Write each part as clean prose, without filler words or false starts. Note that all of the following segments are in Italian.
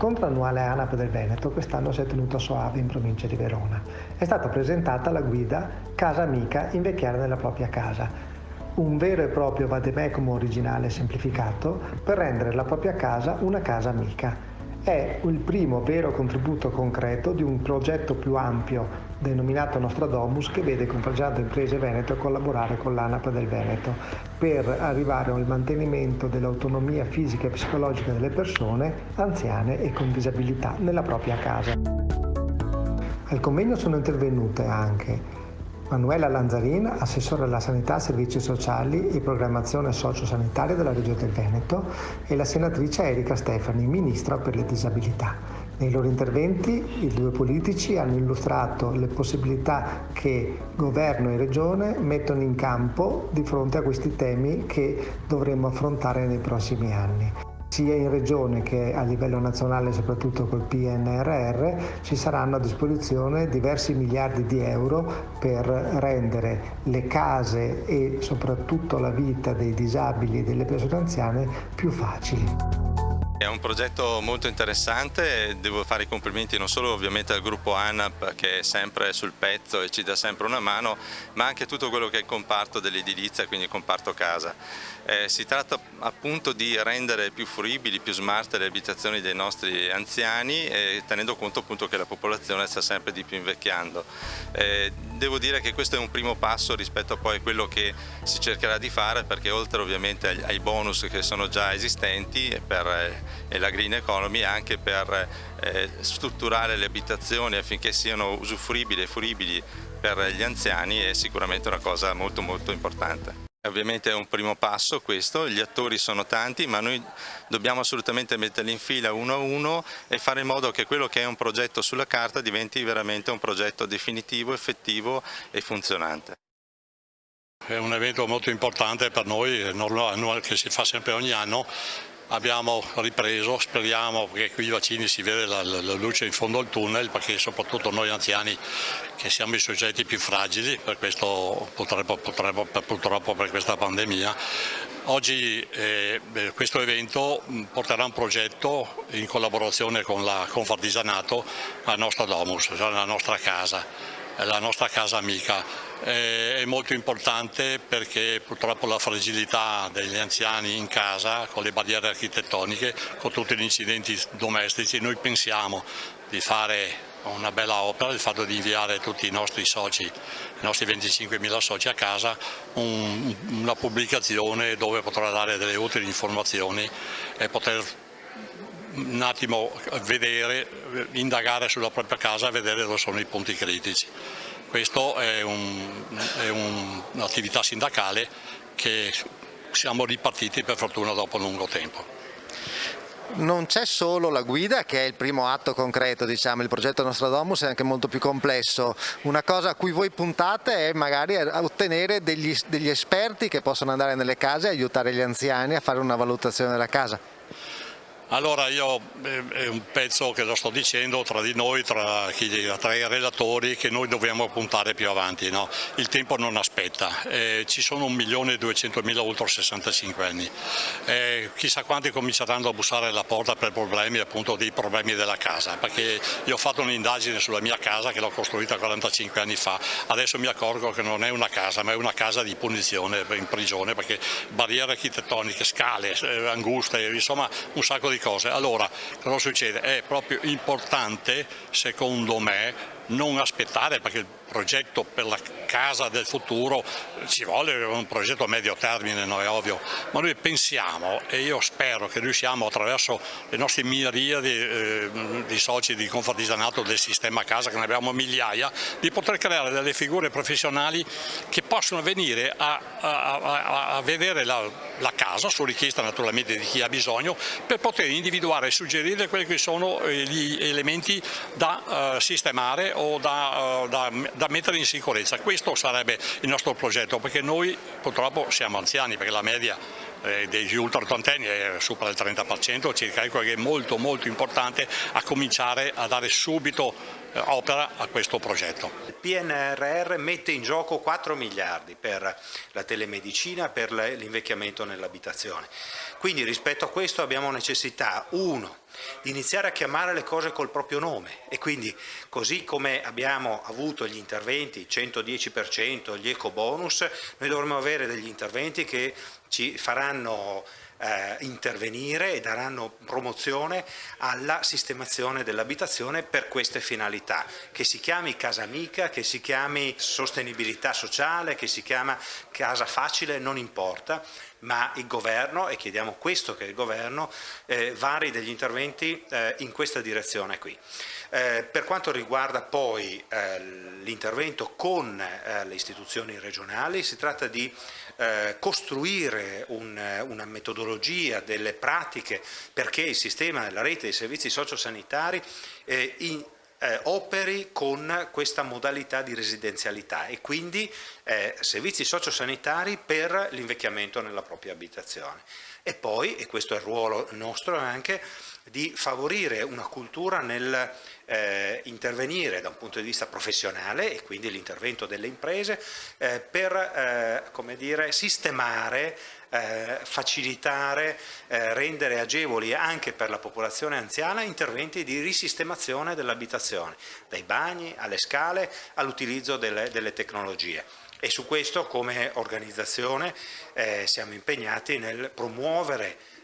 L'incontro annuale ANAP del Veneto quest'anno si è tenuto a Soave in provincia di Verona. È stata presentata la guida Casa Amica, invecchiare nella propria casa, un vero e proprio vademecum originale e semplificato per rendere la propria casa una casa amica. È il primo vero contributo concreto di un progetto più ampio denominato Nostradamus, che vede Confaggiate Imprese Veneto collaborare con l'ANAP del Veneto per arrivare al mantenimento dell'autonomia fisica e psicologica delle persone anziane e con disabilità nella propria casa. Al convegno sono intervenute anche Manuela Lanzarin, assessore alla sanità, servizi sociali e programmazione sociosanitaria della Regione del Veneto, e la senatrice Erika Stefani, ministra per le disabilità. Nei loro interventi i due politici hanno illustrato le possibilità che governo e regione mettono in campo di fronte a questi temi che dovremo affrontare nei prossimi anni. Sia in regione che a livello nazionale, soprattutto col PNRR, ci saranno a disposizione diversi miliardi di euro per rendere le case e soprattutto la vita dei disabili e delle persone anziane più facili. È un progetto molto interessante, devo fare i complimenti non solo ovviamente al gruppo ANAP, che è sempre sul pezzo e ci dà sempre una mano, ma anche tutto quello che è il comparto dell'edilizia, quindi il comparto casa. Si tratta appunto di rendere più fruibili, più smart le abitazioni dei nostri anziani, tenendo conto appunto che la popolazione sta sempre di più invecchiando. Devo dire che questo è un primo passo rispetto a poi quello che si cercherà di fare, perché oltre ovviamente ai bonus che sono già esistenti e la green economy, anche per strutturare le abitazioni affinché siano usufruibili e fruibili per gli anziani, è sicuramente una cosa molto molto importante. Ovviamente è un primo passo questo, gli attori sono tanti, ma noi dobbiamo assolutamente metterli in fila uno a uno e fare in modo che quello che è un progetto sulla carta diventi veramente un progetto definitivo, effettivo e funzionante. È un evento molto importante per noi, che si fa sempre ogni anno. Abbiamo ripreso, speriamo che qui i vaccini si vede la luce in fondo al tunnel, perché soprattutto noi anziani, che siamo i soggetti più fragili per questo, purtroppo per questa pandemia. Oggi questo evento porterà un progetto in collaborazione con la Confartigianato a Nostradamus, cioè la nostra casa amica. È molto importante perché purtroppo la fragilità degli anziani in casa, con le barriere architettoniche, con tutti gli incidenti domestici, noi pensiamo di fare una bella opera, il fatto di inviare tutti i nostri soci, i nostri 25.000 soci a casa, una pubblicazione dove potrà dare delle utili informazioni e poter un attimo vedere, indagare sulla propria casa e vedere dove sono i punti critici. Questo è un'attività sindacale che siamo ripartiti per fortuna dopo un lungo tempo. Non c'è solo la guida, che è il primo atto concreto, diciamo, il progetto Nostradamus è anche molto più complesso. Una cosa a cui voi puntate è magari a ottenere degli esperti che possono andare nelle case e aiutare gli anziani a fare una valutazione della casa. Allora è un pezzo che lo sto dicendo tra di noi, tra i relatori, che noi dobbiamo puntare più avanti, no? Il tempo non aspetta, ci sono 1.200.000 oltre 65 anni, chissà quanti cominceranno a bussare alla porta per problemi, appunto dei problemi della casa, perché io ho fatto un'indagine sulla mia casa che l'ho costruita 45 anni fa, adesso mi accorgo che non è una casa ma è una casa di punizione, in prigione, perché barriere architettoniche, scale, anguste, insomma un sacco di cose. Allora, cosa succede? È proprio importante, secondo me, non aspettare, perché il progetto per la casa del futuro ci vuole un progetto a medio termine, no, è ovvio, ma noi pensiamo, e io spero che riusciamo attraverso le nostre miriadi di soci di Confartigianato del sistema casa, che ne abbiamo migliaia, di poter creare delle figure professionali che possono venire a vedere la casa, su richiesta naturalmente di chi ha bisogno, per poter individuare e suggerire quelli che sono gli elementi da sistemare o da mettere in sicurezza. Questo sarebbe il nostro progetto, perché noi purtroppo siamo anziani, perché la media degli ultra ottantenni è supera il 30% circa, ecco che è molto molto importante a cominciare a dare subito opera a questo progetto. Il PNRR mette in gioco 4 miliardi per la telemedicina, per l'invecchiamento nell'abitazione. Quindi rispetto a questo abbiamo necessità, uno, di iniziare a chiamare le cose col proprio nome, e quindi così come abbiamo avuto gli interventi 110%, gli ecobonus, noi dovremo avere degli interventi che ci faranno intervenire e daranno promozione alla sistemazione dell'abitazione per queste finalità, che si chiami Casa Amica, che si chiami sostenibilità sociale, che si chiama casa facile, non importa, ma il governo, e chiediamo questo, che il governo vari degli interventi in questa direzione qui. Per quanto riguarda poi l'intervento con le istituzioni regionali, si tratta di costruire una metodologia, delle pratiche, perché il sistema della rete dei servizi sociosanitari operi con questa modalità di residenzialità, e quindi servizi sociosanitari per l'invecchiamento nella propria abitazione. E poi, e questo è il ruolo nostro anche, di favorire una cultura nel intervenire da un punto di vista professionale, e quindi l'intervento delle imprese per come dire, sistemare, facilitare, rendere agevoli anche per la popolazione anziana interventi di risistemazione dell'abitazione, dai bagni alle scale all'utilizzo delle tecnologie. E su questo, come organizzazione, siamo impegnati nel promuovere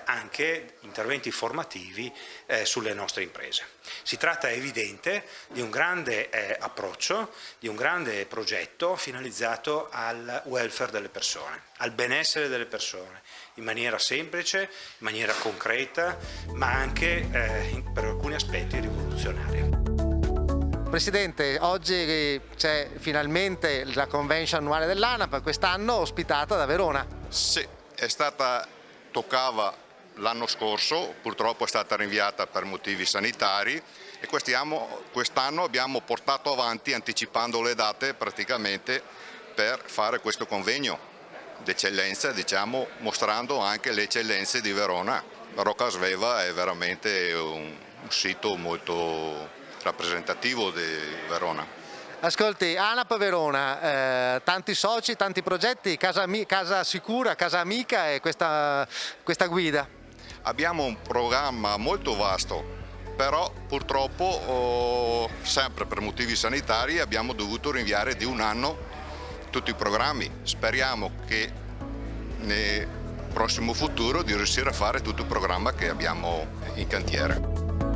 anche interventi formativi sulle nostre imprese. Si tratta, è evidente, di un grande approccio, di un grande progetto finalizzato al welfare delle persone, al benessere delle persone, in maniera semplice, in maniera concreta, ma anche per alcuni aspetti rivoluzionaria. Presidente, oggi c'è finalmente la convention annuale dell'ANAP, quest'anno ospitata da Verona. Sì, toccava l'anno scorso, purtroppo è stata rinviata per motivi sanitari, e quest'anno abbiamo portato avanti, anticipando le date praticamente, per fare questo convegno d'eccellenza, diciamo, mostrando anche le eccellenze di Verona. Rocca Sveva è veramente un sito molto rappresentativo di Verona. Ascolti, ANAP Verona, tanti soci, tanti progetti, casa sicura, casa amica e questa guida. Abbiamo un programma molto vasto, però purtroppo sempre per motivi sanitari abbiamo dovuto rinviare di un anno tutti i programmi. Speriamo che nel prossimo futuro di riuscire a fare tutto il programma che abbiamo in cantiere.